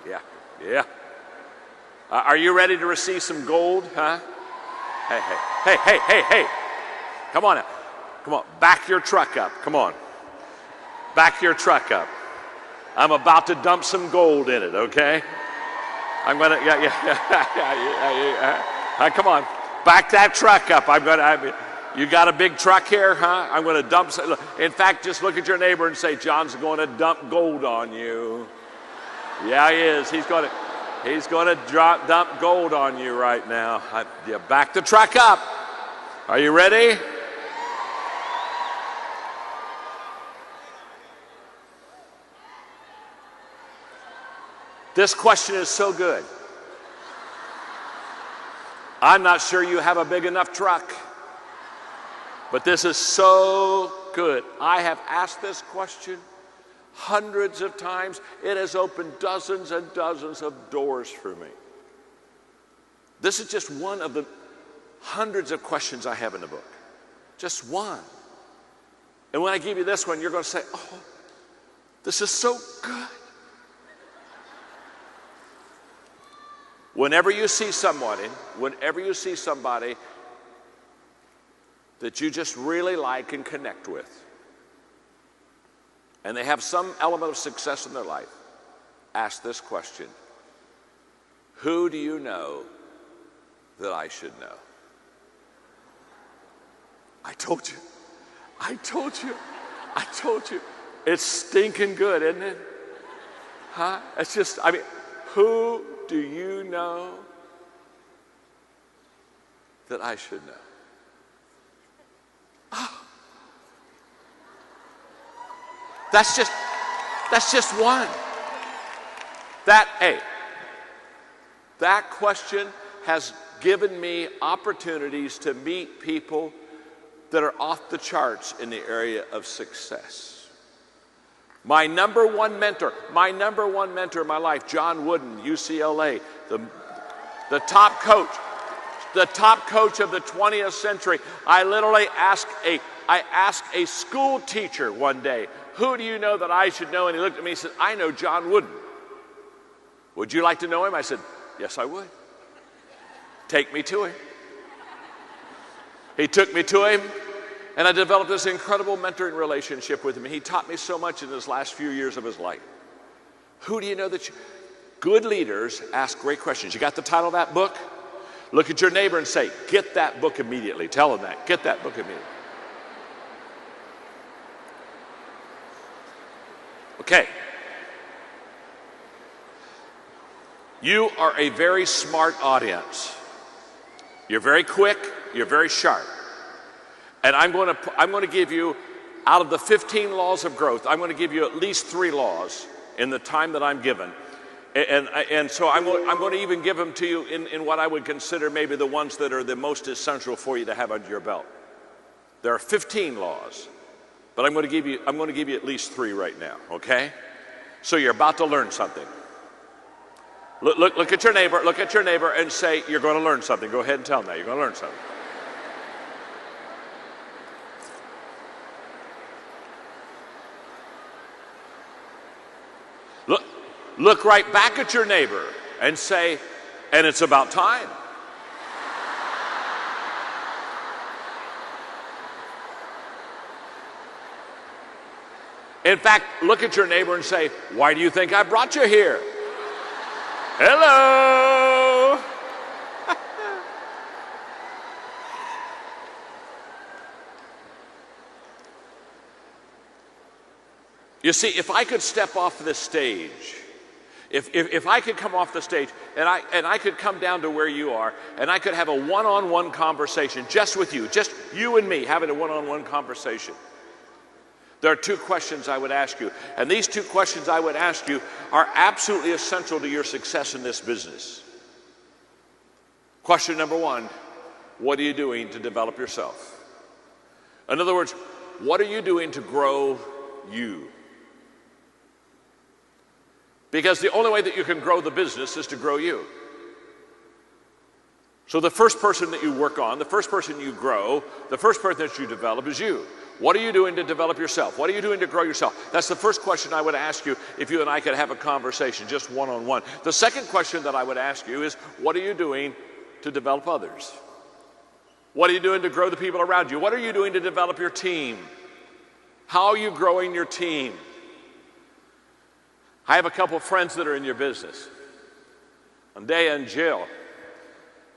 Yeah, yeah. Are you ready to receive some gold, huh? Hey, hey, hey, hey, hey, hey. Come on now. Come on, back your truck up. Come on. Back your truck up. I'm about to dump some gold in it, okay? I'm gonna, come on, back that truck up. You got a big truck here, huh? I'm gonna dump some. In fact, just look at your neighbor and say, John's going to dump gold on you. Yeah, he is. He's gonna dump gold on you right now. Back the truck up. Are you ready? This question is so good. I'm not sure you have a big enough truck, but this is so good. I have asked this question hundreds of times. It has opened dozens and dozens of doors for me. This is just one of the hundreds of questions I have in the book. Just one. And when I give you this one, you're going to say, oh, this is so good. Whenever you see somebody that you just really like and connect with, and they have some element of success in their life, ask this question: who do you know that I should know? I told you. It's stinking good, isn't it? Huh? It's just, who do you know that I should know? Oh. That's just one. That question has given me opportunities to meet people that are off the charts in the area of success. My number one mentor in my life, John Wooden, UCLA, the top coach of the 20th century. I literally asked a school teacher one day, who do you know that I should know? And he looked at me and said, I know John Wooden. Would you like to know him? I said, yes, I would. Take me to him. He took me to him, and I developed this incredible mentoring relationship with him. He taught me so much in his last few years of his life. Who do you know that good leaders ask great questions? You got the title of that book? Look at your neighbor and say, get that book immediately. Tell him that. Get that book immediately. Okay. You are a very smart audience. You're very quick. You're very sharp. And I'm going to give you, out of the 15 laws of growth, I'm going to give you at least 3 laws in the time that I'm given. And so I'm going to even give them to you in what I would consider maybe the ones that are the most essential for you to have under your belt. There are 15 laws, but I'm going to give you at least 3 right now, okay? So you're about to learn something. Look at your neighbor and say, you're going to learn something. Go ahead and tell them that. You're going to learn something. Look right back at your neighbor and say, and it's about time. In fact, look at your neighbor and say, why do you think I brought you here? Hello. You see, if I could step off this stage, if I could come off the stage and I could come down to where you are and I could have a one-on-one conversation just with you, just you and me having a one-on-one conversation, there are 2 questions I would ask you. And these 2 questions I would ask you are absolutely essential to your success in this business. Question number 1, what are you doing to develop yourself? In other words, what are you doing to grow you? Because the only way that you can grow the business is to grow you. So the first person that you work on, the first person you grow, the first person that you develop is you. What are you doing to develop yourself? What are you doing to grow yourself? That's the first question I would ask you if you and I could have a conversation, just one-on-one. The second question that I would ask you is, what are you doing to develop others? What are you doing to grow the people around you? What are you doing to develop your team? How are you growing your team? I have a couple of friends that are in your business, Andrea and Jill.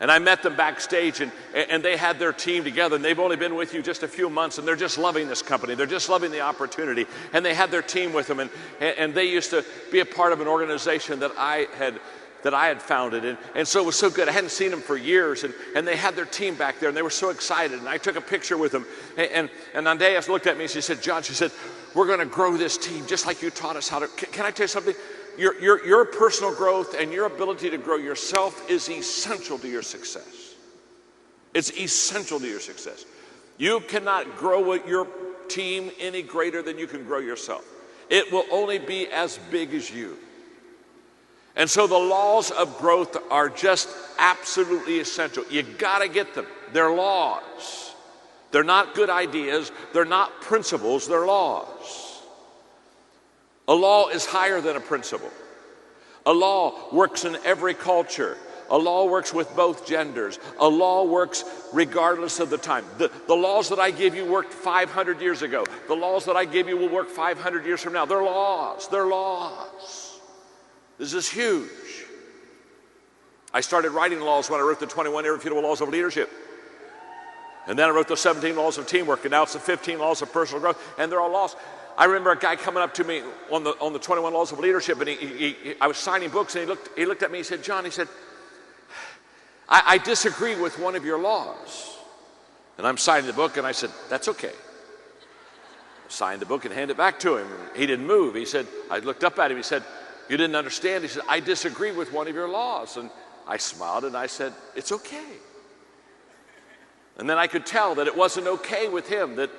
And I met them backstage, and they had their team together, and they've only been with you just a few months, and they're just loving this company. They're just loving the opportunity. And they had their team with them, and they used to be a part of an organization that I had founded. And so it was so good. I hadn't seen them for years, and they had their team back there, and they were so excited. And I took a picture with them. And Andrea looked at me, and she said, John, she said, we're going to grow this team just like you taught us how to. Can I tell you something? Your personal growth and your ability to grow yourself is essential to your success. It's essential to your success. You cannot grow your team any greater than you can grow yourself. It will only be as big as you. And so the laws of growth are just absolutely essential. You got to get them. They're laws. They're not good ideas. They're not principles. They're laws. A law is higher than a principle. A law works in every culture. A law works with both genders. A law works regardless of the time. The laws that I give you worked 500 years ago. The laws that I give you will work 500 years from now. They're laws. They're laws. This is huge. I started writing laws when I wrote the 21 Irrefutable Laws of Leadership. And then I wrote the 17 Laws of Teamwork, and now it's the 15 Laws of Personal Growth, and they're all laws. I remember a guy coming up to me on the 21 Laws of Leadership, and I was signing books, and he looked at me, he said, John, he said, I disagree with one of your laws. And I'm signing the book, and I said, that's okay. I signed the book and handed it back to him. He didn't move. He said, I looked up at him, he said, you didn't understand. He said, I disagree with one of your laws. And I smiled, and I said, it's okay. And then I could tell that it wasn't okay with him, that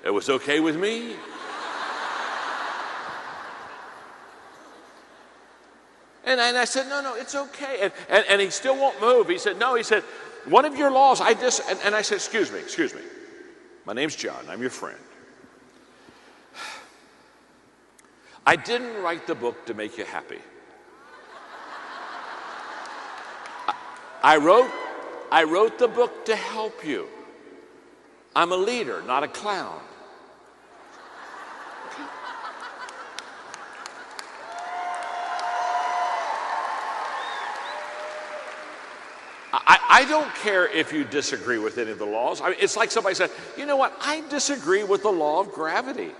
it was okay with me. And I said, no, it's okay. And he still won't move. He said, no, he said, one of your laws, and I said, excuse me. My name's John, I'm your friend. I didn't write the book to make you happy. I wrote the book to help you. I'm a leader, not a clown. I don't care if you disagree with any of the laws. I mean, it's like somebody said, you know what, I disagree with the law of gravity.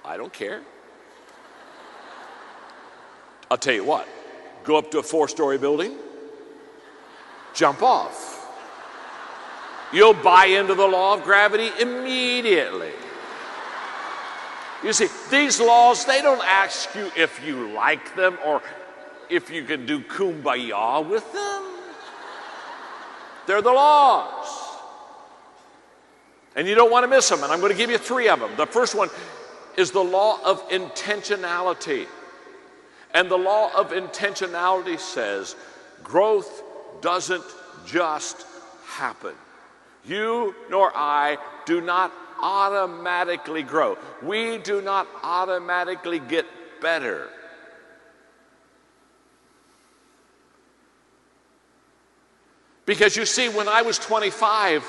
I don't care. I'll tell you what, go up to a 4-story building, jump off. You'll buy into the law of gravity immediately. You see, these laws, they don't ask you if you like them or if you can do kumbaya with them. They're the laws. And you don't want to miss them, and I'm going to give you 3 of them. The first one is the law of intentionality. And the law of intentionality says growth doesn't just happen. You nor I do not automatically grow. We do not automatically get better. Because you see, when I was 25,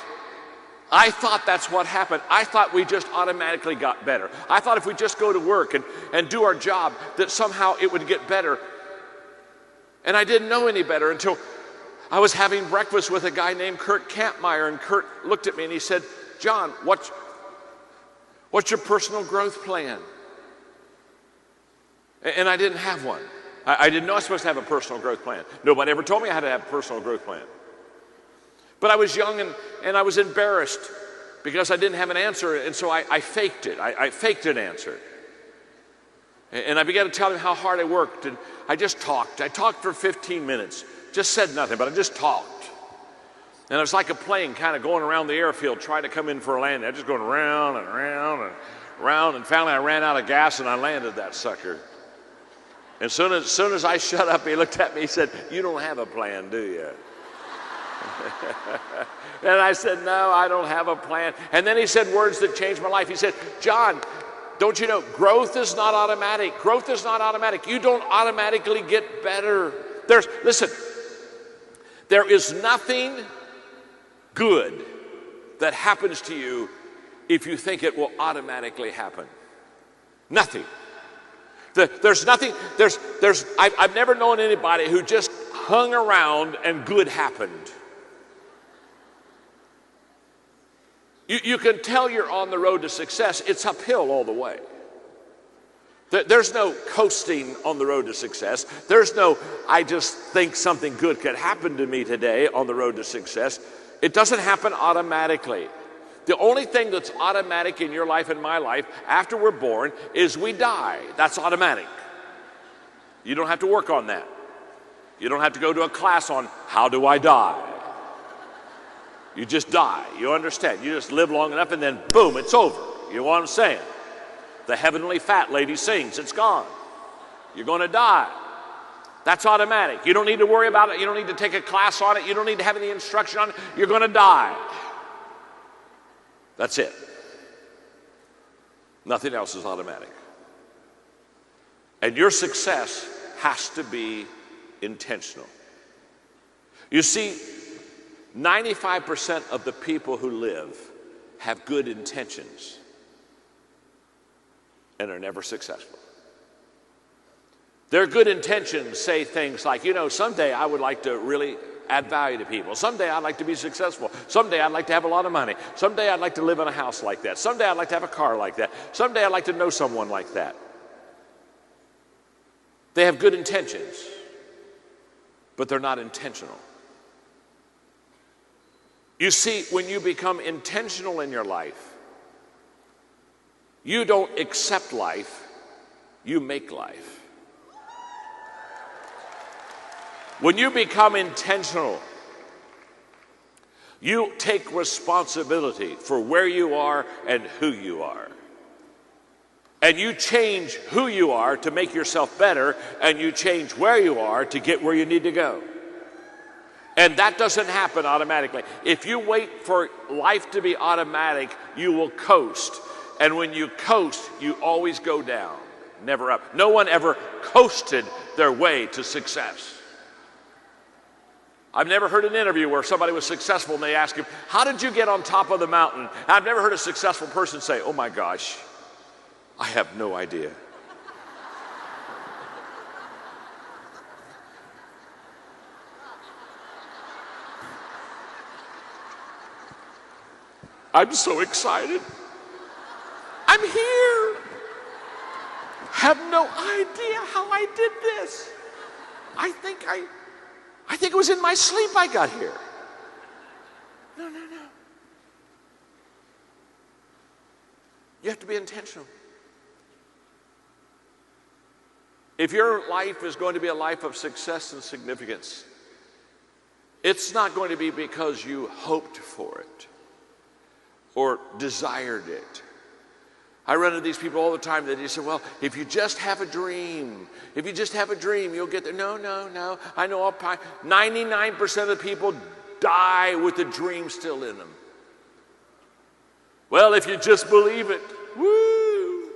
I thought that's what happened. I thought we just automatically got better. I thought if we just go to work and do our job, that somehow it would get better. And I didn't know any better until I was having breakfast with a guy named Kurt Kampmeyer, and Kurt looked at me and he said, John, what's your personal growth plan? And I didn't have one. I didn't know I was supposed to have a personal growth plan. Nobody ever told me I had to have a personal growth plan. But I was young and I was embarrassed because I didn't have an answer, and so I faked it. I faked an answer. And I began to tell him how hard I worked, and I just talked. I talked for 15 minutes, just said nothing, but I just talked. And it was like a plane kind of going around the airfield trying to come in for a landing. I was just going around and around and around, and finally I ran out of gas and I landed that sucker. And as soon as I shut up, he looked at me, he said, you don't have a plan, do you? And I said, no, I don't have a plan. And then he said words that changed my life. He said, John, don't you know, growth is not automatic. Growth is not automatic. You don't automatically get better. Listen, there is nothing good that happens to you if you think it will automatically happen. Nothing. There's nothing, I've never known anybody who just hung around and good happened. You can tell you're on the road to success. It's uphill all the way. There's no coasting on the road to success. There's no, I just think something good could happen to me today on the road to success. It doesn't happen automatically. The only thing that's automatic in your life and my life after we're born is we die. That's automatic. You don't have to work on that. You don't have to go to a class on how do I die. You just die. You understand? You just live long enough and then boom, it's over. You know what I'm saying? The heavenly fat lady sings, it's gone. You're going to die. That's automatic. You don't need to worry about it. You don't need to take a class on it. You don't need to have any instruction on it. You're going to die. That's it. Nothing else is automatic. And your success has to be intentional. You see, 95% of the people who live have good intentions and are never successful. Their good intentions say things like, you know, someday I would like to really add value to people. Someday I'd like to be successful. Someday I'd like to have a lot of money. Someday I'd like to live in a house like that. Someday I'd like to have a car like that. Someday I'd like to know someone like that. They have good intentions, but they're not intentional. You see, when you become intentional in your life, you don't accept life, you make life. When you become intentional, you take responsibility for where you are and who you are. And you change who you are to make yourself better, and you change where you are to get where you need to go. And that doesn't happen automatically. If you wait for life to be automatic, you will coast. And when you coast, you always go down, never up. No one ever coasted their way to success. I've never heard an interview where somebody was successful and they ask him, how did you get on top of the mountain? I've never heard a successful person say, oh my gosh, I have no idea. I'm so excited. I'm here. Have no idea how I did this. I think it was in my sleep I got here. No. You have to be intentional. If your life is going to be a life of success and significance, it's not going to be because you hoped for it or desired it. I run into these people all the time that they say, well, if you just have a dream, you'll get there. No. I know 99% of the people die with the dream still in them. Well, if you just believe it, woo!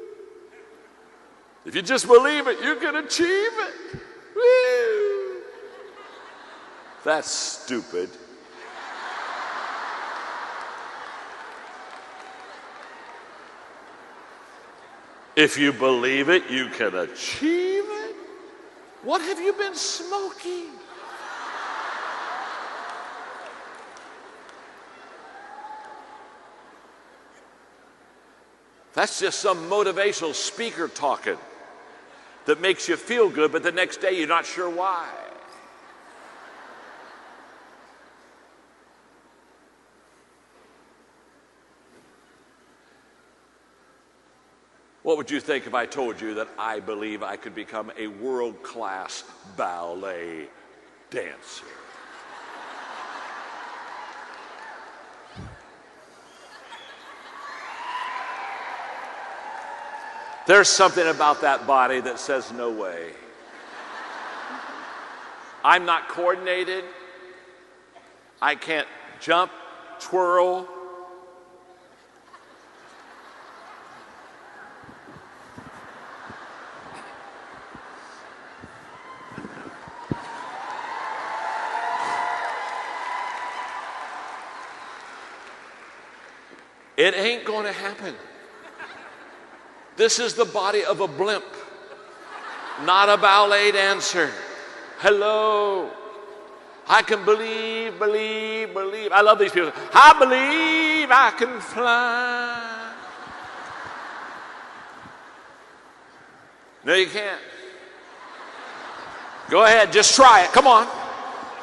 If you just believe it, you can achieve it. Woo! That's stupid. If you believe it, you can achieve it. What have you been smoking? That's just some motivational speaker talking that makes you feel good, but the next day you're not sure why. What would you think if I told you that I believe I could become a world-class ballet dancer? There's something about that body that says no way. I'm not coordinated. I can't jump, twirl. It ain't going to happen. This is the body of a blimp, not a ballet dancer. Hello. I can believe, believe, believe. I love these people. I believe I can fly. No, you can't. Go ahead, just try it. Come on.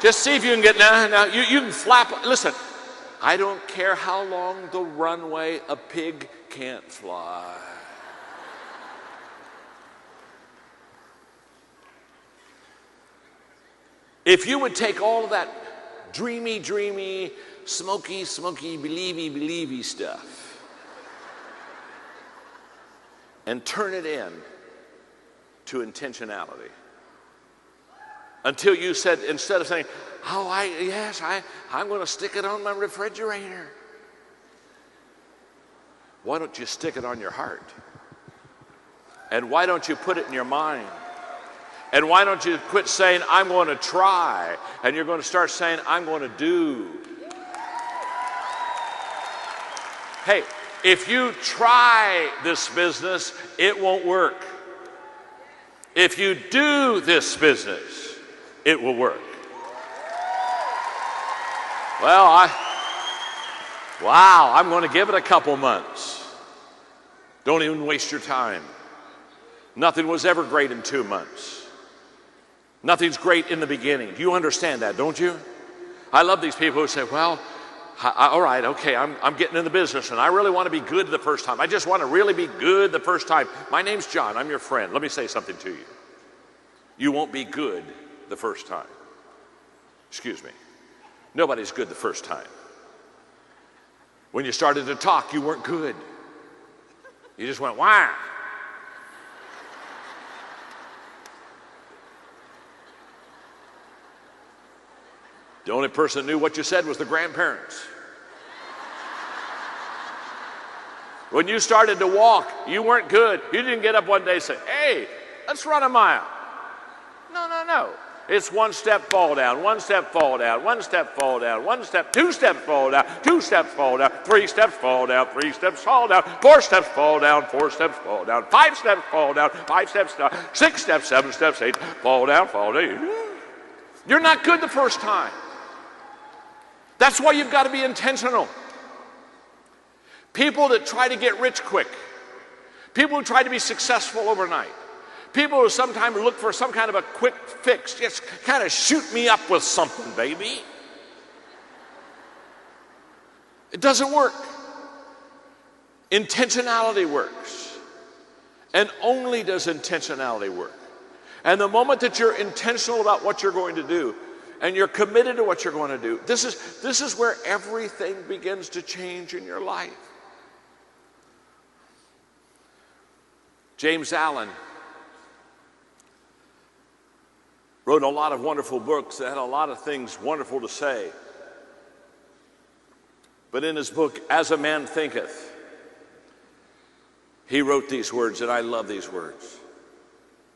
Just see if you can get, now you can flap. Listen, I don't care how long the runway, a pig can't fly. If you would take all of that dreamy, dreamy, smoky, smoky, believey, believey stuff and turn it in to intentionality. Until you said, instead of saying, oh, I'm going to stick it on my refrigerator. Why don't you stick it on your heart? And why don't you put it in your mind? And why don't you quit saying, I'm going to try, and you're going to start saying, I'm going to do. Hey, if you try this business, it won't work. If you do this business, it will work. Well, I'm going to give it a couple months. Don't even waste your time. Nothing was ever great in 2 months. Nothing's great in the beginning. Do you understand that, don't you? I love these people who say, well, all right, okay, I'm getting in the business and I really want to be good the first time. I just want to really be good the first time. My name's John. I'm your friend. Let me say something to you. You won't be good the first time. Excuse me. Nobody's good the first time. When you started to talk, you weren't good. You just went, wah. The only person that knew what you said was the grandparents. When you started to walk, you weren't good. You didn't get up one day and say, hey, let's run a mile. No. It's one step, fall down, one step, fall down, one step, fall down, one step, 2 steps, fall down, 2 steps, fall down, 3 steps, fall down, 3 steps, fall down, 4 steps, fall down, 4 steps, fall down, 5 steps, fall down, 5 steps, 6 steps, 7 steps, 8, fall down, fall down. You're not good the first time. That's why you've got to be intentional. People that try to get rich quick, people who try to be successful overnight, people who sometimes look for some kind of a quick fix, just kind of shoot me up with something, baby. It doesn't work. Intentionality works. And only does intentionality work. And the moment that you're intentional about what you're going to do, and you're committed to what you're going to do, this is where everything begins to change in your life. James Allen wrote a lot of wonderful books that had a lot of things wonderful to say. But in his book, As a Man Thinketh, he wrote these words, and I love these words.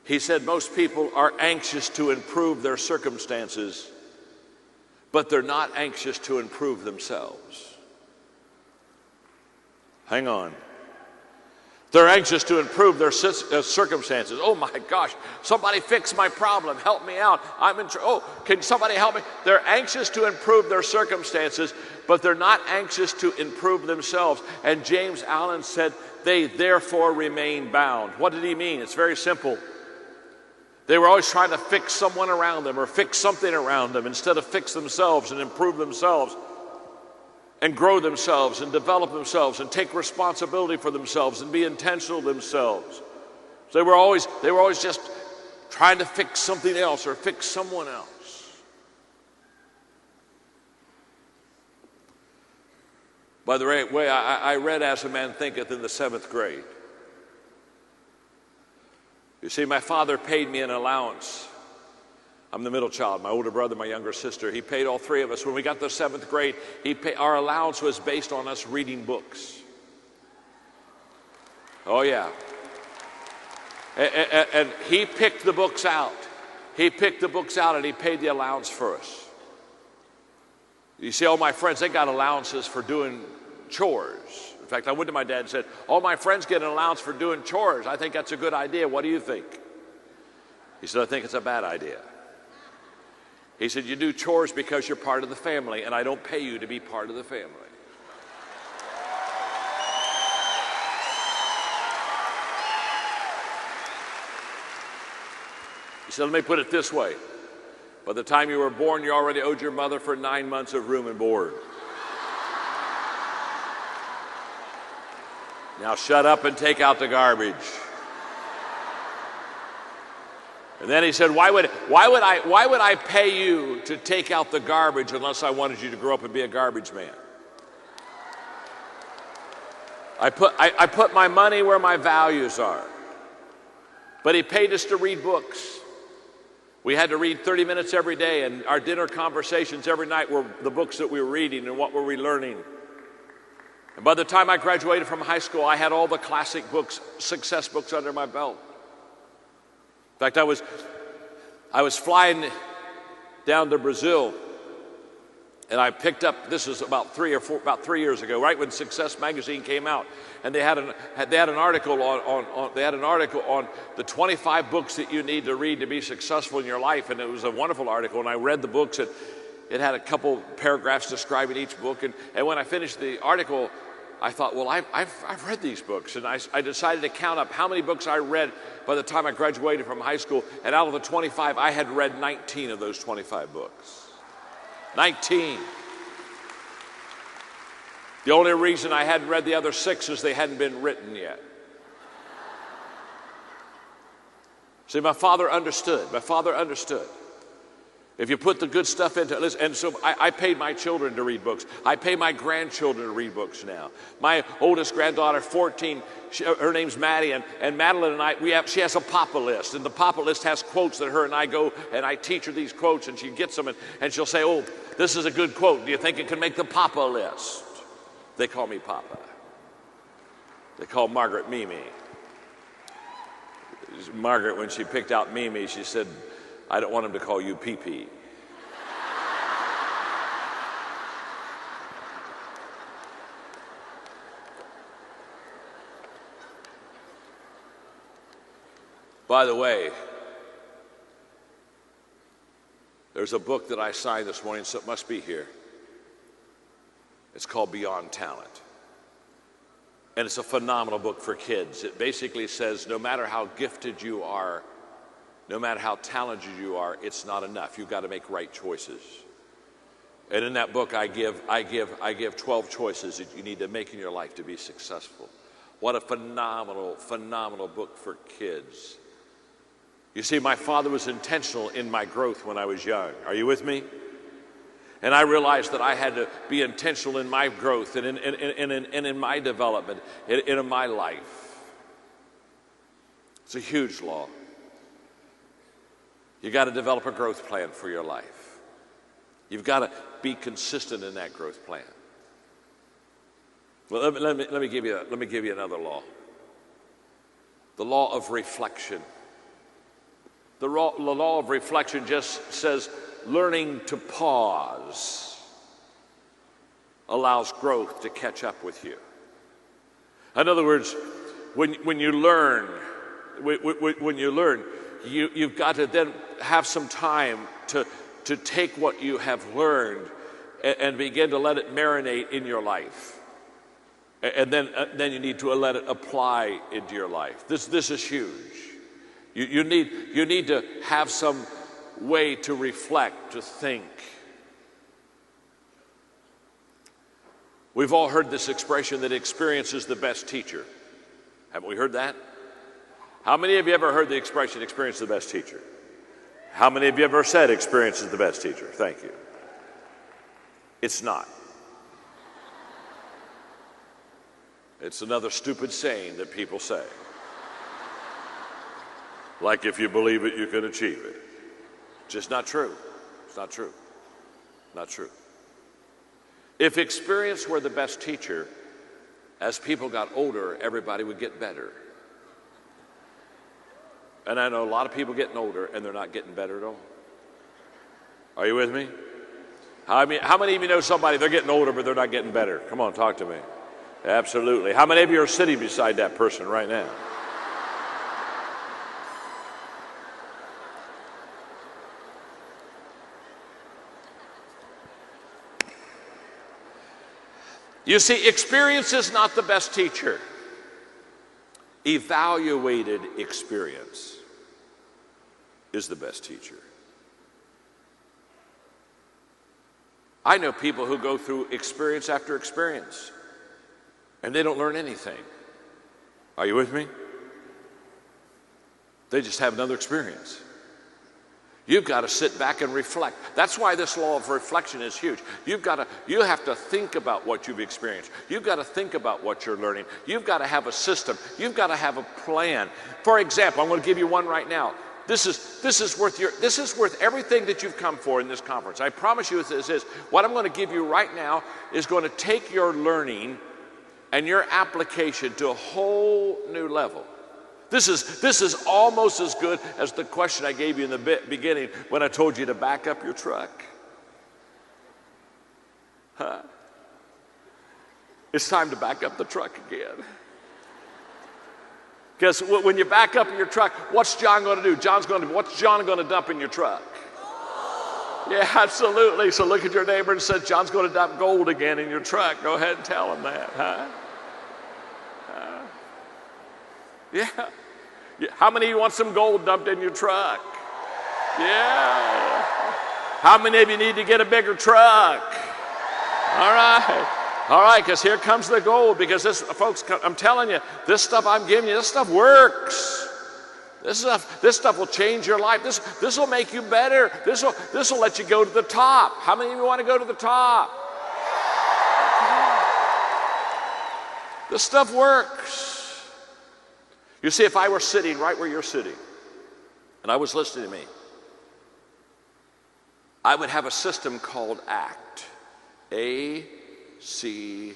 He said, most people are anxious to improve their circumstances, but they're not anxious to improve themselves. Hang on. They're anxious to improve their circumstances. Oh my gosh, somebody fix my problem, help me out. Can somebody help me? They're anxious to improve their circumstances, but they're not anxious to improve themselves. And James Allen said, they therefore remain bound. What did he mean? It's very simple. They were always trying to fix someone around them or fix something around them instead of fix themselves and improve themselves and grow themselves and develop themselves and take responsibility for themselves and be intentional themselves. So they were always just trying to fix something else or fix someone else. By the way, I read As a Man Thinketh in the 7th grade. You see, my father paid me an allowance I'm the middle child. My older brother, my younger sister. He paid all three of us. When we got to 7th grade, our allowance was based on us reading books. Oh, yeah. And he picked the books out. He picked the books out and he paid the allowance for us. You see, all my friends, they got allowances for doing chores. In fact, I went to my dad and said, all my friends get an allowance for doing chores. I think that's a good idea. What do you think? He said, I think it's a bad idea. He said, you do chores because you're part of the family, and I don't pay you to be part of the family. He said, let me put it this way. By the time you were born, you already owed your mother for 9 months of room and board. Now shut up and take out the garbage. And then he said, why would I pay you to take out the garbage unless I wanted you to grow up and be a garbage man? I put my money where my values are. But he paid us to read books. We had to read 30 minutes every day, and our dinner conversations every night were the books that we were reading and what were we learning. And by the time I graduated from high school, I had all the classic books, success books under my belt. In fact, I was flying down to Brazil, and I picked up, this was about 3 years ago, right when Success magazine came out, and they had an article on the 25 books that you need to read to be successful in your life, and it was a wonderful article, and I read the books, and it had a couple paragraphs describing each book, and when I finished the article, I thought, well, I've read these books, and I decided to count up how many books I read by the time I graduated from high school, and out of the 25, I had read 19 of those 25 books. 19. The only reason I hadn't read the other 6 is they hadn't been written yet. See, my father understood. My father understood. If you put the good stuff into it, and so I paid my children to read books. I pay my grandchildren to read books now. My oldest granddaughter, 14, her name's Maddie, and Madeline and I, she has a Papa list, and the Papa list has quotes that her and I go, and I teach her these quotes, and she gets them, and she'll say, oh, this is a good quote. Do you think it can make the Papa list? They call me Papa. They call Margaret Mimi. Margaret, when she picked out Mimi, she said, I don't want him to call you Pee-Pee. By the way, there's a book that I signed this morning, so it must be here. It's called Beyond Talent. And it's a phenomenal book for kids. It basically says no matter how gifted you are, no matter how talented you are, it's not enough. You've got to make right choices. And in that book, I give 12 choices that you need to make in your life to be successful. What a phenomenal, phenomenal book for kids. You see, my father was intentional in my growth when I was young. Are you with me? And I realized that I had to be intentional in my growth and in my development, in my life. It's a huge law. You got to develop a growth plan for your life. You've got to be consistent in that growth plan. Well, let me give you another law. The law of reflection. The law of reflection just says learning to pause allows growth to catch up with you. In other words, when you learn, you've got to then have some time to take what you have learned and begin to let it marinate in your life. And then you need to let it apply into your life. This is huge. You need to have some way to reflect, to think. We've all heard this expression that experience is the best teacher. Haven't we heard that? How many of you ever heard the expression experience is the best teacher? How many of you ever said experience is the best teacher? Thank you. It's not. It's another stupid saying that people say. Like if you believe it, you can achieve it. Just not true. It's not true. Not true. If experience were the best teacher, as people got older, everybody would get better. And I know a lot of people getting older and they're not getting better at all. Are you with me? How many of you know somebody, they're getting older but they're not getting better? Come on, talk to me. Absolutely. How many of you are sitting beside that person right now? You see, experience is not the best teacher. Evaluated experience is the best teacher. I know people who go through experience after experience, and they don't learn anything. Are you with me? They just have another experience. You've got to sit back and reflect. That's why this law of reflection is huge. You have to think about what you've experienced. You've got to think about what you're learning. You've got to have a system. You've got to have a plan. For example, I'm going to give you one right now. This is worth everything that you've come for in this conference. I promise you this is. What I'm going to give you right now is going to take your learning and your application to a whole new level. This is almost as good as the question I gave you in the beginning when I told you to back up your truck. Huh? It's time to back up the truck again. Because when you back up your truck, what's John going to do? What's John going to dump in your truck? Yeah, absolutely. So look at your neighbor and say, John's going to dump gold again in your truck. Go ahead and tell him that, huh? Yeah. How many of you want some gold dumped in your truck? Yeah. How many of you need to get a bigger truck? All right. All right, because here comes the gold. Because this, folks, I'm telling you, this stuff I'm giving you, this stuff works. This stuff will change your life. This will make you better. This will let you go to the top. How many of you want to go to the top? This stuff works. You see, if I were sitting right where you're sitting, and I was listening to me, I would have a system called ACT. A-C-T.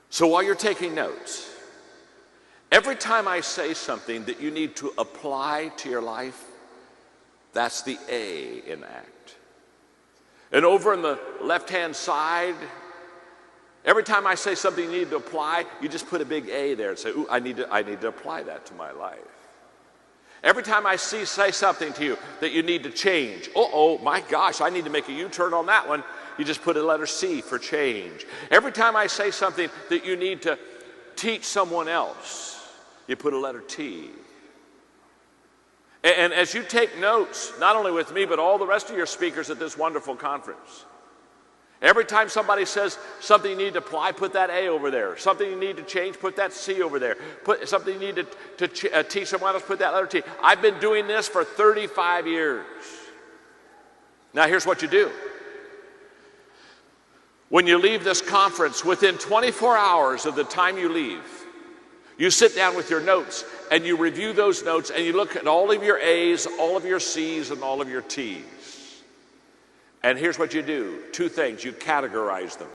So while you're taking notes, every time I say something that you need to apply to your life, that's the A in ACT. And over on the left-hand side, every time I say something you need to apply, you just put a big A there and say, ooh, I need to apply that to my life. Every time I say something to you that you need to change, oh my gosh, I need to make a U-turn on that one, you just put a letter C for change. Every time I say something that you need to teach someone else, you put a letter T. And as you take notes, not only with me, but all the rest of your speakers at this wonderful conference, every time somebody says something you need to apply, put that A over there. Something you need to change, put that C over there. Put something you need to teach someone else, put that letter T. I've been doing this for 35 years. Now here's what you do. When you leave this conference, within 24 hours of the time you leave, you sit down with your notes and you review those notes and you look at all of your A's, all of your C's, and all of your T's. And here's what you do. Two things. You categorize them.